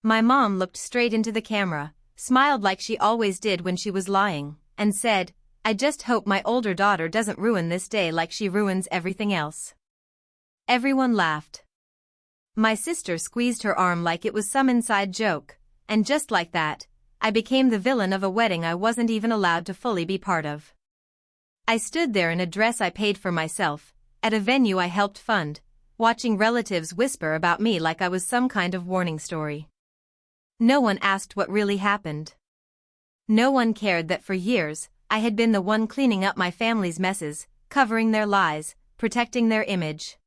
My mom looked straight into the camera, smiled like she always did when she was lying, and said, "I just hope my older daughter doesn't ruin this day like she ruins everything else." Everyone laughed. My sister squeezed her arm like it was some inside joke, and just like that, I became the villain of a wedding I wasn't even allowed to fully be part of. I stood there in a dress I paid for myself, at a venue I helped fund, watching relatives whisper about me like I was some kind of warning story. No one asked what really happened. No one cared that for years, I had been the one cleaning up my family's messes, covering their lies, protecting their image.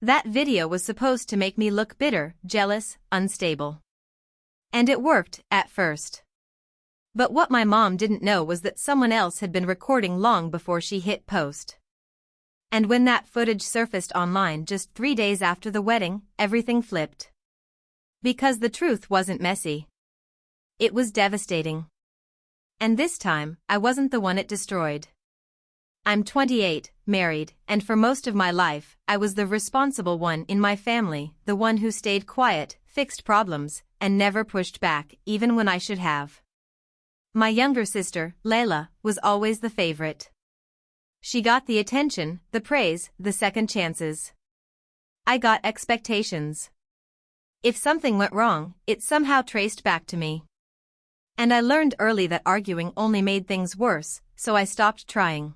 That video was supposed to make me look bitter, jealous, unstable. And it worked, at first. But what my mom didn't know was that someone else had been recording long before she hit post. And when that footage surfaced online just 3 days after the wedding, everything flipped. Because the truth wasn't messy. It was devastating. And this time, I wasn't the one it destroyed. I'm 28, married, and for most of my life, I was the responsible one in my family, the one who stayed quiet, fixed problems, and never pushed back, even when I should have. My younger sister, Layla, was always the favorite. She got the attention, the praise, the second chances. I got expectations. If something went wrong, it somehow traced back to me. And I learned early that arguing only made things worse, so I stopped trying.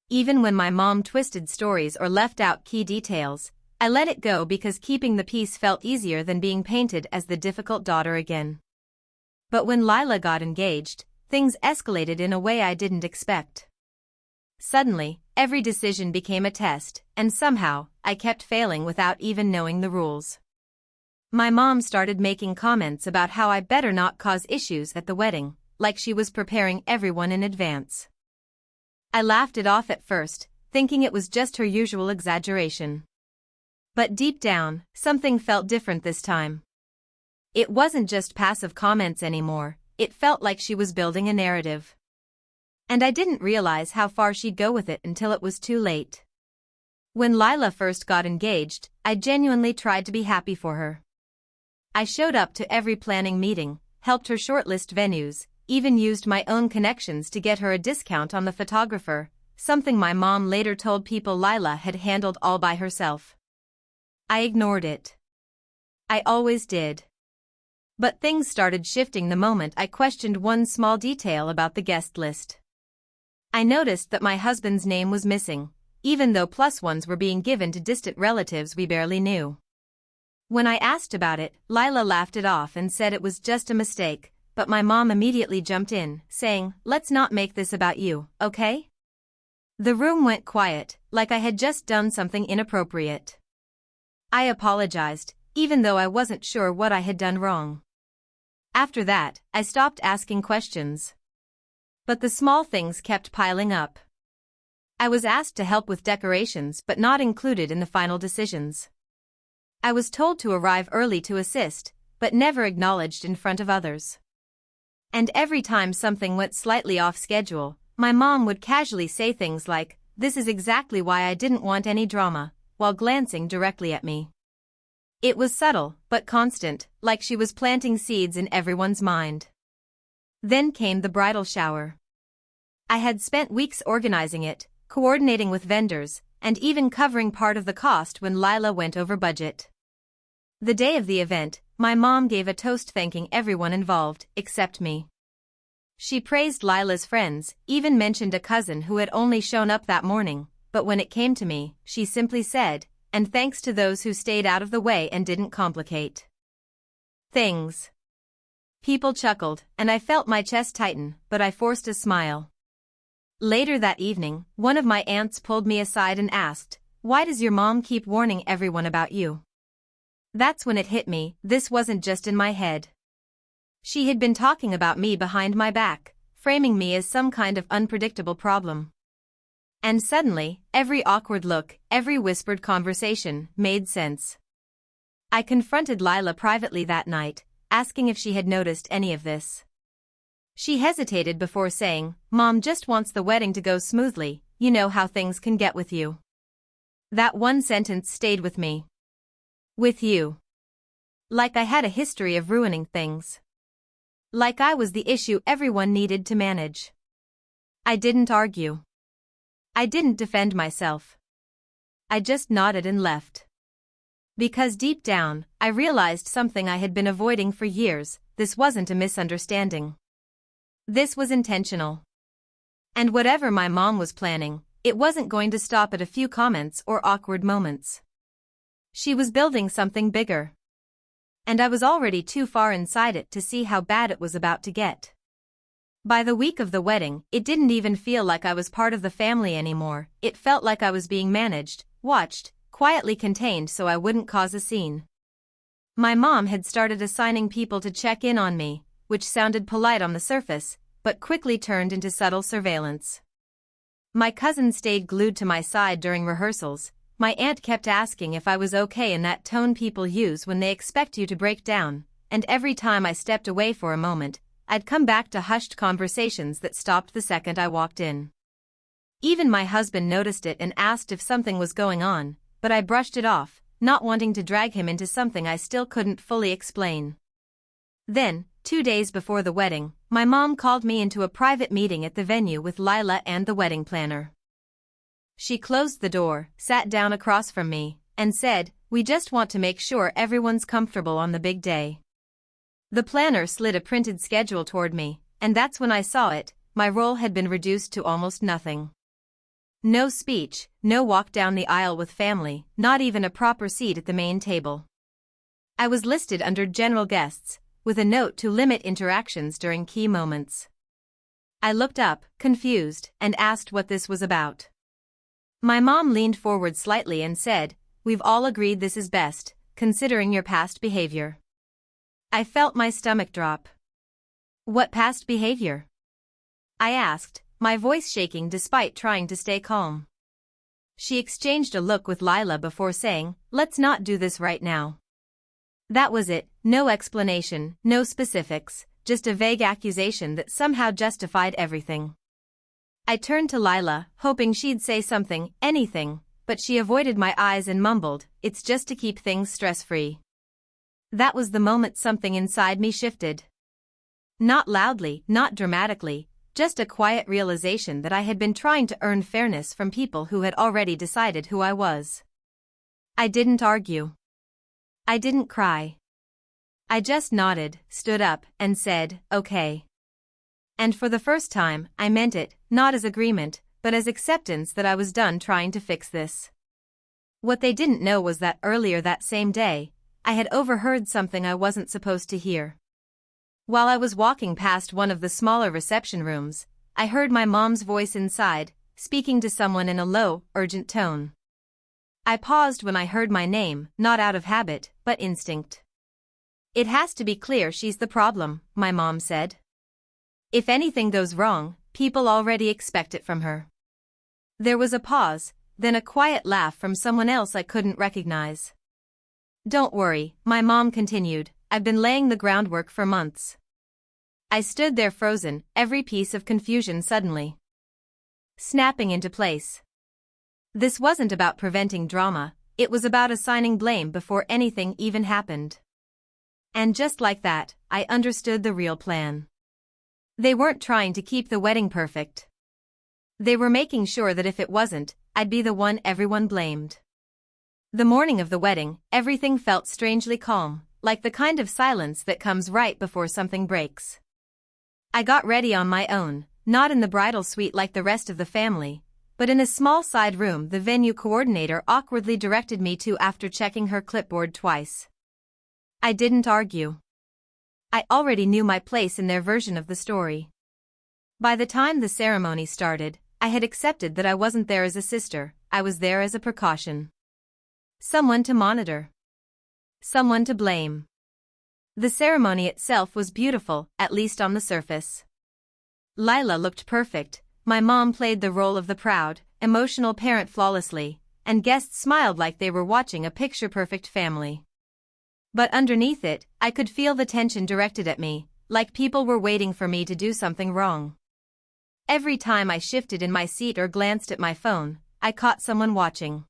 Even when my mom twisted stories or left out key details, I let it go because keeping the peace felt easier than being painted as the difficult daughter again. But when Lila got engaged, things escalated in a way I didn't expect. Suddenly, every decision became a test, and somehow, I kept failing without even knowing the rules. My mom started making comments about how I better not cause issues at the wedding, like she was preparing everyone in advance. I laughed it off at first, thinking it was just her usual exaggeration. But deep down, something felt different this time. It wasn't just passive comments anymore, it felt like she was building a narrative. And I didn't realize how far she'd go with it until it was too late. When Lila first got engaged, I genuinely tried to be happy for her. I showed up to every planning meeting, helped her shortlist venues, even used my own connections to get her a discount on the photographer, something my mom later told people Lila had handled all by herself. I ignored it. I always did. But things started shifting the moment I questioned one small detail about the guest list. I noticed that my husband's name was missing, even though +1s were being given to distant relatives we barely knew. When I asked about it, Lila laughed it off and said it was just a mistake, but my mom immediately jumped in, saying, "Let's not make this about you, okay?" The room went quiet, like I had just done something inappropriate. I apologized, even though I wasn't sure what I had done wrong. After that, I stopped asking questions. But the small things kept piling up. I was asked to help with decorations but not included in the final decisions. I was told to arrive early to assist, but never acknowledged in front of others. And every time something went slightly off schedule, my mom would casually say things like, "This is exactly why I didn't want any drama," while glancing directly at me. It was subtle, but constant, like she was planting seeds in everyone's mind. Then came the bridal shower. I had spent weeks organizing it, coordinating with vendors, and even covering part of the cost when Lila went over budget. The day of the event, my mom gave a toast thanking everyone involved, except me. She praised Lila's friends, even mentioned a cousin who had only shown up that morning, but when it came to me, she simply said, "And thanks to those who stayed out of the way and didn't complicate things." People chuckled, and I felt my chest tighten, but I forced a smile. Later that evening, one of my aunts pulled me aside and asked, "Why does your mom keep warning everyone about you?" That's when it hit me, this wasn't just in my head. She had been talking about me behind my back, framing me as some kind of unpredictable problem. And suddenly, every awkward look, every whispered conversation, made sense. I confronted Lila privately that night, asking if she had noticed any of this. She hesitated before saying, "Mom just wants the wedding to go smoothly, you know how things can get with you." That one sentence stayed with me. With you. Like I had a history of ruining things. Like I was the issue everyone needed to manage. I didn't argue. I didn't defend myself. I just nodded and left. Because deep down, I realized something I had been avoiding for years: this wasn't a misunderstanding. This was intentional. And whatever my mom was planning, it wasn't going to stop at a few comments or awkward moments. She was building something bigger. And I was already too far inside it to see how bad it was about to get. By the week of the wedding, it didn't even feel like I was part of the family anymore. It felt like I was being managed, watched, quietly contained so I wouldn't cause a scene. My mom had started assigning people to check in on me, which sounded polite on the surface, but quickly turned into subtle surveillance. My cousin stayed glued to my side during rehearsals. My aunt kept asking if I was okay in that tone people use when they expect you to break down, and every time I stepped away for a moment, I'd come back to hushed conversations that stopped the second I walked in. Even my husband noticed it and asked if something was going on, but I brushed it off, not wanting to drag him into something I still couldn't fully explain. Then, 2 days before the wedding, my mom called me into a private meeting at the venue with Lila and the wedding planner. She closed the door, sat down across from me, and said, "We just want to make sure everyone's comfortable on the big day." The planner slid a printed schedule toward me, and that's when I saw it. My role had been reduced to almost nothing. No speech, no walk down the aisle with family, not even a proper seat at the main table. I was listed under general guests, with a note to limit interactions during key moments. I looked up, confused, and asked what this was about. My mom leaned forward slightly and said, "We've all agreed this is best, considering your past behavior." I felt my stomach drop. "What past behavior?" I asked, my voice shaking despite trying to stay calm. She exchanged a look with Lila before saying, "Let's not do this right now." That was it, no explanation, no specifics, just a vague accusation that somehow justified everything. I turned to Lila, hoping she'd say something, anything, but she avoided my eyes and mumbled, "It's just to keep things stress-free." That was the moment something inside me shifted. Not loudly, not dramatically, just a quiet realization that I had been trying to earn fairness from people who had already decided who I was. I didn't argue. I didn't cry. I just nodded, stood up, and said, "Okay." And for the first time, I meant it, not as agreement, but as acceptance that I was done trying to fix this. What they didn't know was that earlier that same day, I had overheard something I wasn't supposed to hear. While I was walking past one of the smaller reception rooms, I heard my mom's voice inside, speaking to someone in a low, urgent tone. I paused when I heard my name, not out of habit, but instinct. "It has to be clear she's the problem," my mom said. "If anything goes wrong, people already expect it from her." There was a pause, then a quiet laugh from someone else I couldn't recognize. "Don't worry," my mom continued, "I've been laying the groundwork for months." I stood there frozen, every piece of confusion suddenly snapping into place. This wasn't about preventing drama, it was about assigning blame before anything even happened. And just like that, I understood the real plan. They weren't trying to keep the wedding perfect. They were making sure that if it wasn't, I'd be the one everyone blamed. The morning of the wedding, everything felt strangely calm, like the kind of silence that comes right before something breaks. I got ready on my own, not in the bridal suite like the rest of the family, but in a small side room the venue coordinator awkwardly directed me to after checking her clipboard twice. I didn't argue. I already knew my place in their version of the story. By the time the ceremony started, I had accepted that I wasn't there as a sister, I was there as a precaution. Someone to monitor. Someone to blame. The ceremony itself was beautiful, at least on the surface. Lila looked perfect, my mom played the role of the proud, emotional parent flawlessly, and guests smiled like they were watching a picture-perfect family. But underneath it, I could feel the tension directed at me, like people were waiting for me to do something wrong. Every time I shifted in my seat or glanced at my phone, I caught someone watching.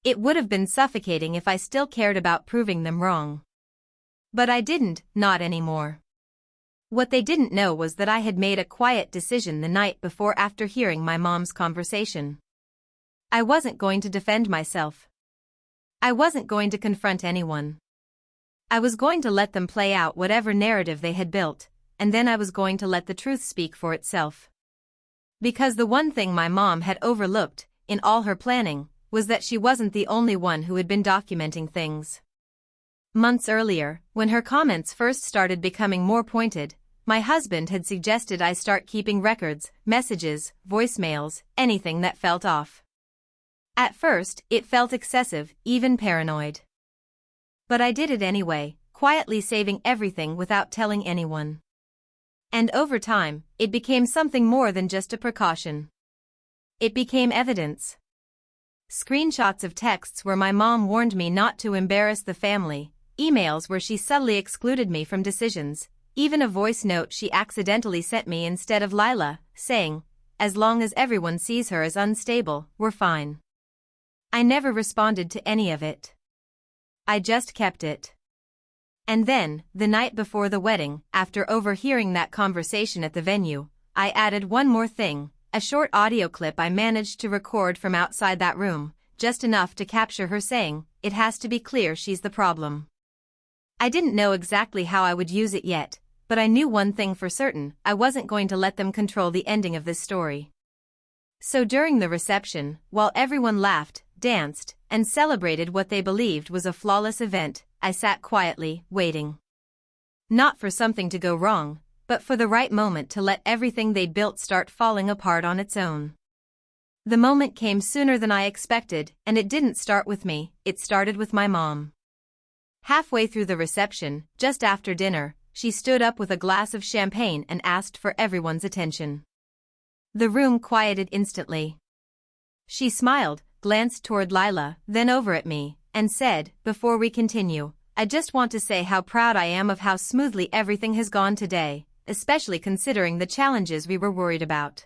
It would have been suffocating if I still cared about proving them wrong. But I didn't, not anymore. What they didn't know was that I had made a quiet decision the night before after hearing my mom's conversation. I wasn't going to defend myself. I wasn't going to confront anyone. I was going to let them play out whatever narrative they had built, and then I was going to let the truth speak for itself. Because the one thing my mom had overlooked, in all her planning, was that she wasn't the only one who had been documenting things. Months earlier, when her comments first started becoming more pointed, my husband had suggested I start keeping records, messages, voicemails, anything that felt off. At first, it felt excessive, even paranoid. But I did it anyway, quietly saving everything without telling anyone. And over time, it became something more than just a precaution. It became evidence. Screenshots of texts where my mom warned me not to embarrass the family, emails where she subtly excluded me from decisions, even a voice note she accidentally sent me instead of Lila, saying, "As long as everyone sees her as unstable, we're fine." I never responded to any of it. I just kept it. And then, the night before the wedding, after overhearing that conversation at the venue, I added one more thing, a short audio clip I managed to record from outside that room, just enough to capture her saying, "It has to be clear she's the problem." I didn't know exactly how I would use it yet, but I knew one thing for certain, I wasn't going to let them control the ending of this story. So during the reception, while everyone laughed, danced, and celebrated what they believed was a flawless event, I sat quietly, waiting. Not for something to go wrong, but for the right moment to let everything they'd built start falling apart on its own. The moment came sooner than I expected, and it didn't start with me, it started with my mom. Halfway through the reception, just after dinner, she stood up with a glass of champagne and asked for everyone's attention. The room quieted instantly. She smiled, glanced toward Lila, then over at me, and said, "Before we continue, I just want to say how proud I am of how smoothly everything has gone today, especially considering the challenges we were worried about."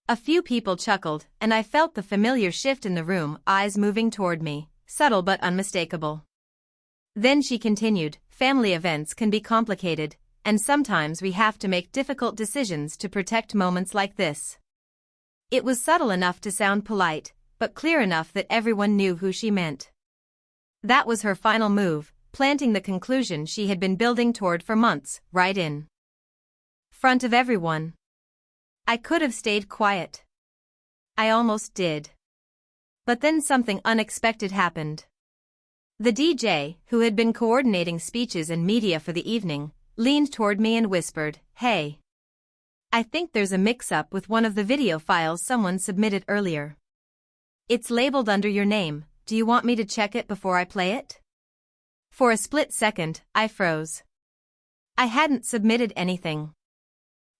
A few people chuckled, and I felt the familiar shift in the room, eyes moving toward me, subtle but unmistakable. Then she continued, "Family events can be complicated, and sometimes we have to make difficult decisions to protect moments like this." It was subtle enough to sound polite, but clear enough that everyone knew who she meant. That was her final move, planting the conclusion she had been building toward for months, right in front of everyone. I could have stayed quiet. I almost did. But then something unexpected happened. The DJ, who had been coordinating speeches and media for the evening, leaned toward me and whispered, "Hey. I think there's a mix-up with one of the video files someone submitted earlier. It's labeled under your name, do you want me to check it before I play it?" For a split second, I froze. I hadn't submitted anything.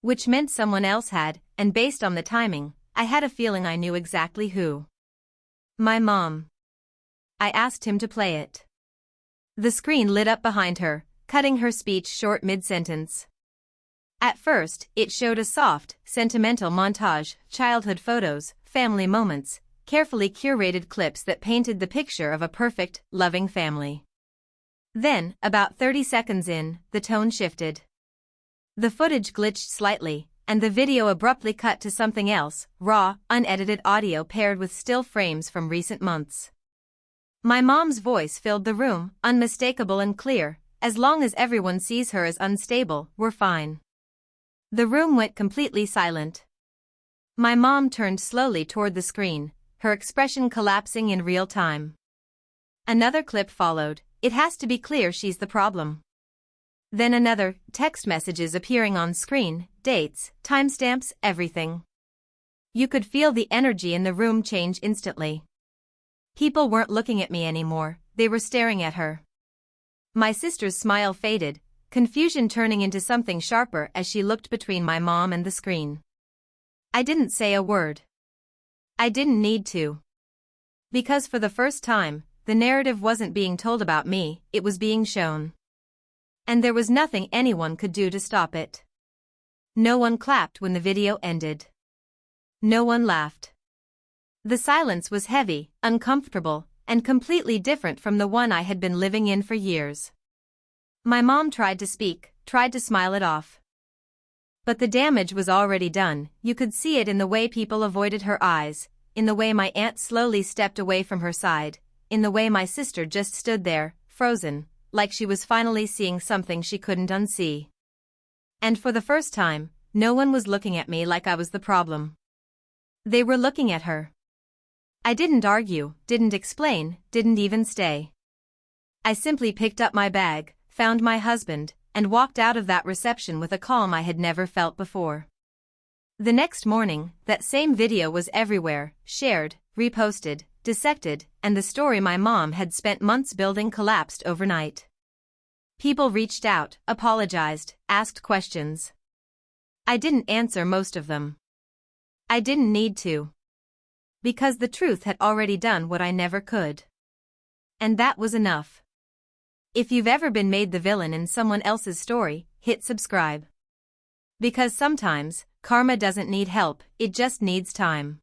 Which meant someone else had, and based on the timing, I had a feeling I knew exactly who. My mom. I asked him to play it. The screen lit up behind her, cutting her speech short mid-sentence. At first, it showed a soft, sentimental montage, childhood photos, family moments, carefully curated clips that painted the picture of a perfect, loving family. Then, about 30 seconds in, the tone shifted. The footage glitched slightly, and the video abruptly cut to something else, raw, unedited audio paired with still frames from recent months. My mom's voice filled the room, unmistakable and clear, "As long as everyone sees her as unstable, we're fine." The room went completely silent. My mom turned slowly toward the screen, her expression collapsing in real time. Another clip followed, "It has to be clear she's the problem." Then another, text messages appearing on screen, dates, timestamps, everything. You could feel the energy in the room change instantly. People weren't looking at me anymore, they were staring at her. My sister's smile faded, confusion turning into something sharper as she looked between my mom and the screen. I didn't say a word. I didn't need to. Because for the first time, the narrative wasn't being told about me, it was being shown. And there was nothing anyone could do to stop it. No one clapped when the video ended. No one laughed. The silence was heavy, uncomfortable, and completely different from the one I had been living in for years. My mom tried to speak, tried to smile it off. But the damage was already done. You could see it in the way people avoided her eyes, in the way my aunt slowly stepped away from her side, in the way my sister just stood there, frozen, like she was finally seeing something she couldn't unsee. And for the first time, no one was looking at me like I was the problem. They were looking at her. I didn't argue, didn't explain, didn't even stay. I simply picked up my bag, found my husband, and walked out of that reception with a calm I had never felt before. The next morning, that same video was everywhere, shared, reposted, dissected, and the story my mom had spent months building collapsed overnight. People reached out, apologized, asked questions. I didn't answer most of them. I didn't need to. Because the truth had already done what I never could. And that was enough. If you've ever been made the villain in someone else's story, hit subscribe. Because sometimes, karma doesn't need help, it just needs time.